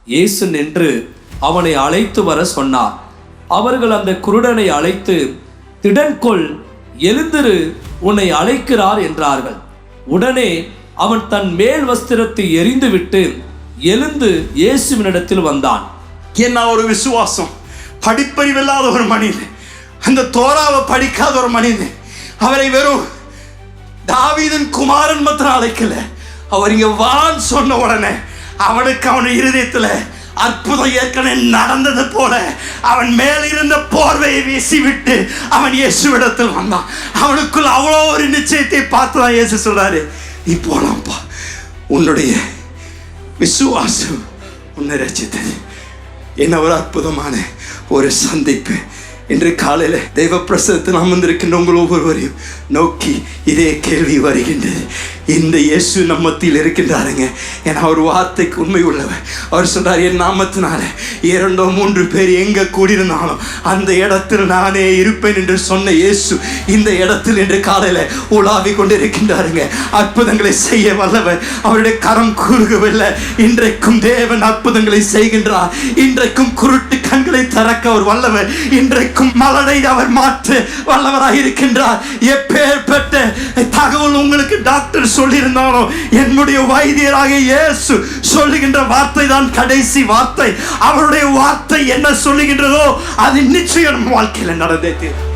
இயேசு நின்று அவனை அழைத்து வர சொன்னார். அவர்கள் அந்த குருடனை அழைத்து, திடன்கொள், எழுந்திரு, உன்னை அழைக்கிறார் என்றார்கள். உடனே அவன் தன் மேல் வஸ்திரத்தை எறிந்துவிட்டு எழுந்து இயேசுவினிடத்தில் வந்தான். என்ன ஒரு விசுவாசம்! படிப்பறிவில்லாத ஒரு மனிதன், அந்த தோராவை படிக்காத ஒரு மனிதன், அவரை வெறும் தாவீதின் குமாரன் மாத்திரம் அழைக்கல, அவர் இங்க வான்னு சொன்ன உடனே அவனுக்கு அவன் இருதயத்துல அற்புதம் ஏற்கனவே நடந்தது போல அவன் மேல் இருந்த போர்வையை வீசிவிட்டு அவன் இயேசுவிடத்தில் வந்தான். அவனுக்குள்ள அவ்வளோ ஒரு நிச்சயத்தை பார்த்துதான் இயேசு சொல்றாரு, நீ போலாம்ப்பா, உன்னுடைய விசுவாசம் உன்னை ரட்சித்தது. என்ன ஒரு அற்புதமான ஒரு சந்திப்பு! இன்று காலையில் தெய்வ பிரசனத்தில் அமர்ந்திருக்கின்ற உங்கள் ஒவ்வொருவரையும் நோக்கி இதே கேள்வி வருகின்றது. இந்த இயேசு நம்ம மத்தியில் இருக்கின்றாருங்க. ஏன்னா அவர் வார்த்தைக்கு உண்மை உள்ளவர். அவர் சொல்றார், என் நாமத்தினால 2-3 பேர் எங்க கூடியிருந்தாலும் அந்த இடத்தில் நானே இருப்பேன் என்று சொன்ன இயேசு இந்த இடத்தில் இன்று காலையில உலாவி கொண்டு இருக்கின்றாருங்க. அற்புதங்களை செய்ய வல்லவர். அவருடைய கரம் கூறுகவில்லை. இன்றைக்கும் தேவன் அற்புதங்களை செய்கின்றார். இன்றைக்கும் குருட்டு கண்களை திறக்க அவர் வல்லவர். இன்றைக்கும் மலரை அவர் மாற்ற வல்லவராக இருக்கின்றார். எப்பேற்பட்ட தகவல் உங்களுக்கு டாக்டர் சொல்லியிருந்தாலும் என்னுடைய வைத்தியராக இயேசு சொல்லுகின்ற வார்த்தை தான் கடைசி வார்த்தை. அவருடைய வார்த்தை என்ன சொல்லுகின்றதோ அது நிச்சயம் வாழ்க்கையில் நடந்தே தீரும்.